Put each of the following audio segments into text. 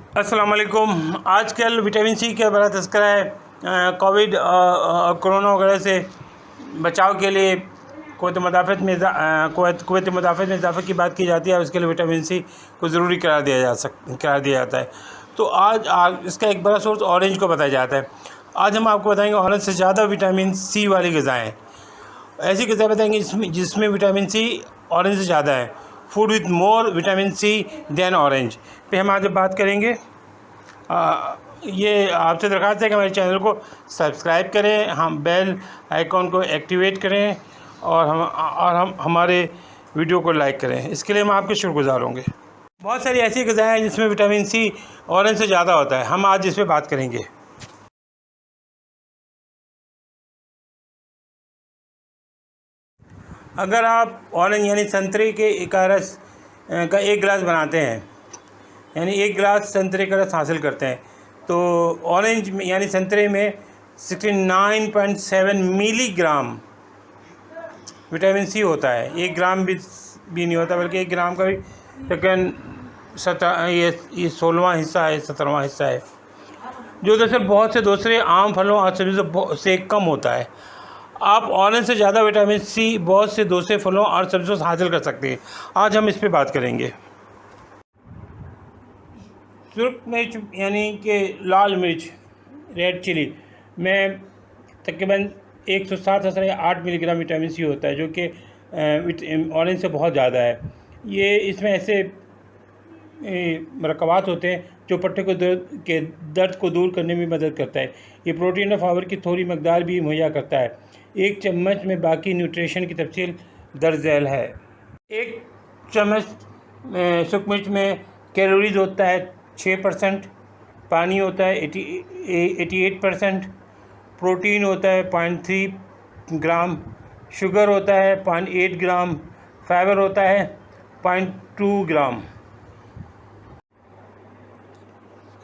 अस्सलाम वालेकुम। आजकल विटामिन सी का बड़ा तस्करा है। कोविड और कोरोना वगैरह से बचाव के लिए क़ुव्वत मुदाफ़त में इजाफ़े की बात की जाती है और उसके लिए विटामिन सी को ज़रूरी करार दिया जाता है। तो आज इसका एक बड़ा सोर्स ऑरेंज को बताया जाता है। आज हम आपको बताएंगे ऑरेंज से ज़्यादा विटामिन सी वाली ग़िज़ाएँ, ऐसी ग़िज़ाएँ बताएंगे जिसमें विटामिन सी ऑरेंज से ज़्यादा है। Food with more vitamin C than orange पे हम आज बात करेंगे। ये आपसे दरख्वास्त है कि हमारे चैनल को सब्सक्राइब करें, हम बेल आइकॉन को एक्टिवेट करें और हम हमारे वीडियो को लाइक करें। इसके लिए हम आपके शुक्रगुज़ार होंगे। बहुत सारी ऐसी ग़िज़ाएँ हैं जिसमें विटामिन सी ऑरेंज से ज़्यादा होता है। हम आज इस पर बात करेंगे। अगर आप ऑरेंज यानी संतरे के का रस का एक गिलास बनाते हैं, यानी एक गिलास संतरे का रस हासिल करते हैं, तो ऑरेंज में यानी संतरे में 69.7 मिलीग्राम विटामिन सी होता है। 1 ग्राम भी नहीं होता, बल्कि 1 ग्राम का भी तकरीबन ये 16वां हिस्सा है, 17वां हिस्सा है, जो दरअसल बहुत से दूसरे आम फलों और सब्जियों से कम होता है। आप ऑरेंज से ज़्यादा विटामिन सी बहुत से दूसरे फलों और सब्जियों से हासिल कर सकते हैं। आज हम इस पर बात करेंगे। सुर्ख मिर्च यानी कि लाल मिर्च, रेड चिली में तकरीबन 107.8 मिलीग्राम विटामिन सी होता है, जो कि ऑरेंज से बहुत ज़्यादा है। ये इसमें ऐसे मरकबात होते हैं जो पट्टे को दर्द को दूर करने में मदद करता है। ये प्रोटीन और फाइबर की थोड़ी मकदार भी मुहैया करता है। 1 चम्मच में बाकी न्यूट्रिशन की तफसील दर्ज झैल है। 1 चम्मच सुर्ख मिर्च में कैलोरीज होता है 6%, पानी होता है 88%, प्रोटीन होता है 0.3 ग्राम, शुगर होता है 0.8 ग्राम, फाइबर होता है 0.2 ग्राम।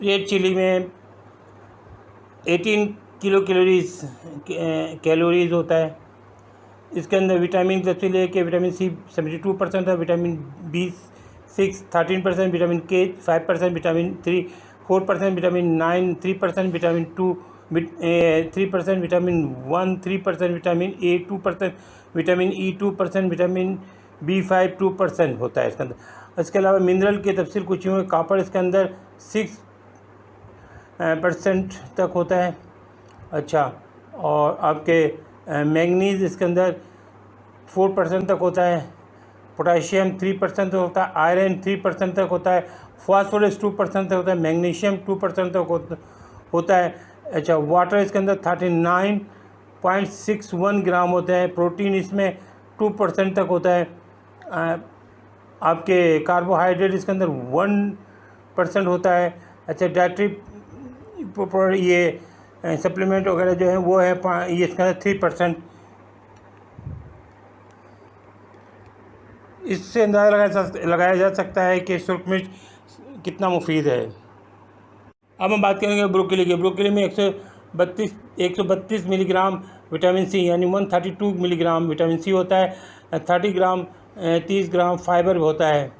रेड चिली में 18 किलो कैलोरीज होता है। इसके अंदर विटामिन की तफसील है कि विटामिन सी 72% है, विटामिन B6 13%, विटामिन के 5%, vitamin 3 4%, vitamin 9 3%, vitamin 2 3%, vitamin 1 3%, vitamin A 2%, vitamin E 2%, vitamin B5 2% होता है इसके अंदर। इसके अलावा मिनरल की तफसील कुछ यूँ है। कॉपर इसके अंदर 6% तक होता है। अच्छा, और आपके मैंगनीज़ इसके अंदर 4% तक होता है, पोटाशियम 3% तक होता है, आयरन 3% तक होता है, फास्फोरस 2% तक होता है, मैग्नीशियम 2% तक होता है। अच्छा, वाटर इसके अंदर 39.61 ग्राम होता है। प्रोटीन इसमें 2% तक होता है। आपके कार्बोहाइड्रेट इसके अंदर 1% होता है। अच्छा, डाइटरी ये सप्लीमेंट वगैरह जो है वो है ये इसके अंदर 3%। इससे अंदाज़ा लगाया जा सकता है कि सुर्ख मिर्च कितना मुफीद है। अब हम बात करेंगे ब्रोकली की। ब्रोकली में 132 मिलीग्राम विटामिन सी यानी 132 मिलीग्राम विटामिन सी होता है। 30 ग्राम फाइबर होता है।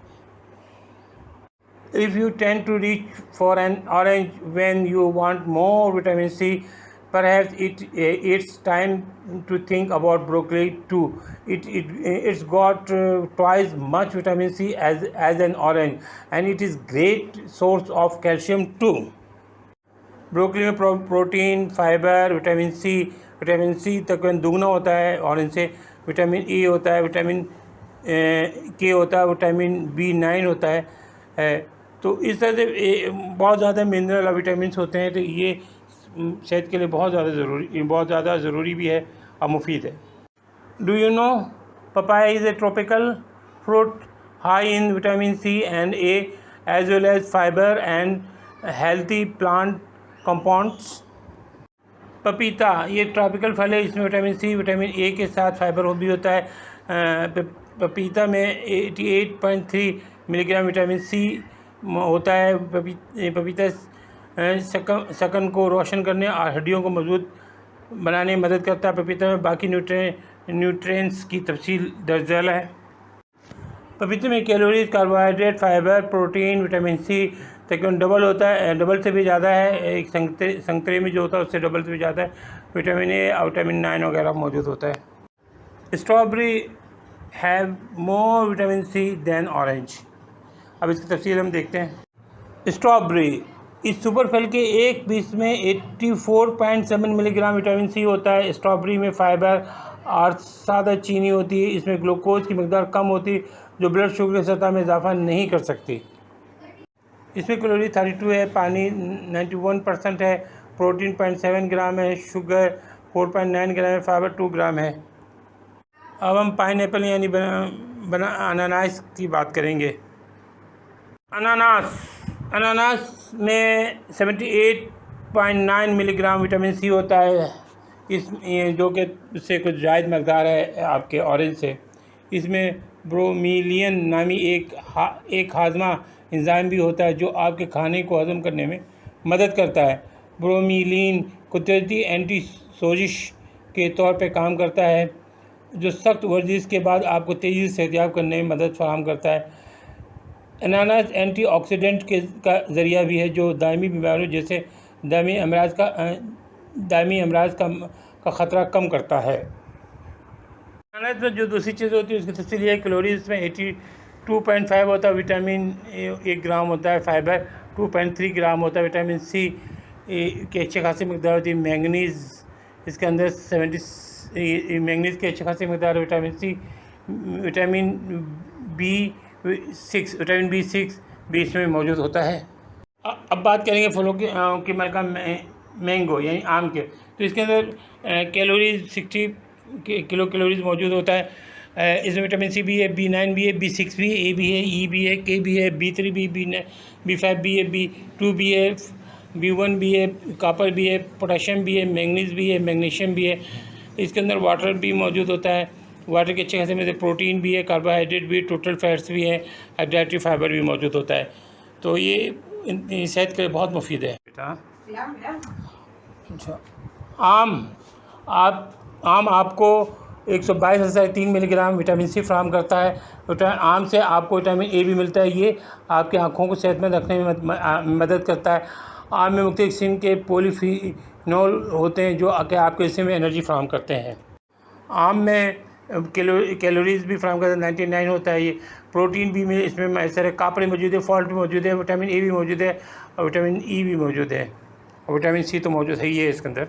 If you tend to reach for an orange when you want more vitamin C, perhaps it's time to think about broccoli too. It's got twice much vitamin C as an orange, and it is great source of calcium too. Broccoli में protein, fibre, vitamin C तकरीबन दुगना होता है orange से। Vitamin E होता है, vitamin के होता है, विटामिन B9 होता है। तो इस तरह से बहुत ज़्यादा मिनरल और विटामिन्स होते हैं। तो ये सेहत के लिए बहुत ज़्यादा ज़रूरी भी है और मुफीद है। Do you know papaya is a tropical fruit high in vitamin C and A as well as fibre and healthy plant compounds. पपीता ये ट्रॉपिकल फल है। इसमें विटामिन सी, विटामिन ए के साथ फाइबर भी होता है। पपीता में 88.3 मिलीग्राम विटामिन सी होता है। पपीता शकन को रोशन करने और हड्डियों को मजबूत बनाने में मदद करता है। पपीता में बाकी न्यूट्रिएंट्स की तफसील दर्ज है। पपीते में calories, carbohydrate, fibre, protein, vitamin C, तकरीबन डबल होता है, डबल से भी ज़्यादा है। एक संतरे में जो होता है उससे डबल से भी ज़्यादा है विटामिन ए और विटामिन 9 वगैरह मौजूद होता है। Strawberry have more vitamin C than orange. अब इसकी तफसील हम देखते हैं। स्ट्रॉबेरी इस सुपर फल के एक पीस में 84.7 मिलीग्राम विटामिन सी होता है। स्ट्रॉबेरी में फाइबर और सादा चीनी होती है। इसमें ग्लूकोज की मकदार कम होती है जो ब्लड शुगर की सतह में इजाफा नहीं कर सकती। इसमें कैलोरी 32 है, पानी 91% है, प्रोटीन 0.7 ग्राम है, शुगर 4.9 ग्राम है, फाइबर 2 ग्राम है। अब हम पाइनएप्पल यानी अनानास की बात करेंगे। अनानास में 78.9 मिलीग्राम विटामिन सी होता है, जो कि उससे कुछ ज़ायद मकदार है आपके ऑरेंज से। इसमें ब्रोमीलियन नामी एक हाजमा एंजाइम भी होता है जो आपके खाने को हजम करने में मदद करता है। ब्रोमीलिन कुदरती एंटी सोजिश के तौर पर काम करता है जो सख्त वर्जिश के बाद आपको तेज़ी से सेहतयाब करने में मदद फराहम करता है। अनानास एंटीऑक्सीडेंट का ज़रिया भी है जो दायमी बीमारियों जैसे दायमी अमराज का ख़तरा कम करता है। अनानास में जो दूसरी चीज़ होती है उसकी तफसील है। कैलोरीज इसमें 82.5 होता है, विटामिन 1 ग्राम होता है, फाइबर 2.3 ग्राम होता है, विटामिन सी की अच्छी खासी मकदार होती है, मैंगनीज़ इसके अंदर 70 मैंगनीज़ की अच्छी खासी मकदार, विटामिन सी, विटामिन B6 भी इसमें मौजूद होता है। अब बात करेंगे फलों की मलका मैंगो यानी आम के। तो इसके अंदर कैलोरीज 60 किलो कैलोरीज मौजूद होता है। इसमें विटामिन सी भी है, B9 भी है, B6 भी है, ए भी है, ई भी है, के भी है, B3 भी, B5 भी है, B2 भी है, B1 भी है, कॉपर भी है, पोटाशियम भी है, मैंगनीज भी है, मैग्नीशियम भी है। इसके अंदर वाटर भी मौजूद होता है। वाटर के अच्छे खासे में से प्रोटीन भी है, कार्बोहाइड्रेट भी, टोटल फैट्स भी है, डाइटरी फाइबर भी मौजूद होता है। तो ये सेहत के लिए बहुत मुफीद है बेटा। अच्छा, आम आपको 122.3 मिलीग्राम विटामिन सी फ्राहम करता है। आम से आपको विटामिन ए भी मिलता है, ये आपकी आँखों को सेहतमंद रखने में मदद करता है। आम में मुख्तलिफ किस्म के पॉलीफिनोल होते हैं जो आपके जिस्म में एनर्जी फ्राहम करते हैं। आम में कैलोरीज भी फ्राहम करता है, 99 होता है। ये प्रोटीन भी में इसमें मैसर है, कॉपर मौजूद है, फॉल्ट भी मौजूद है, विटामिन ए भी मौजूद है और विटामिन ई भी मौजूद है और विटामिन सी तो मौजूद है ही है इसके अंदर।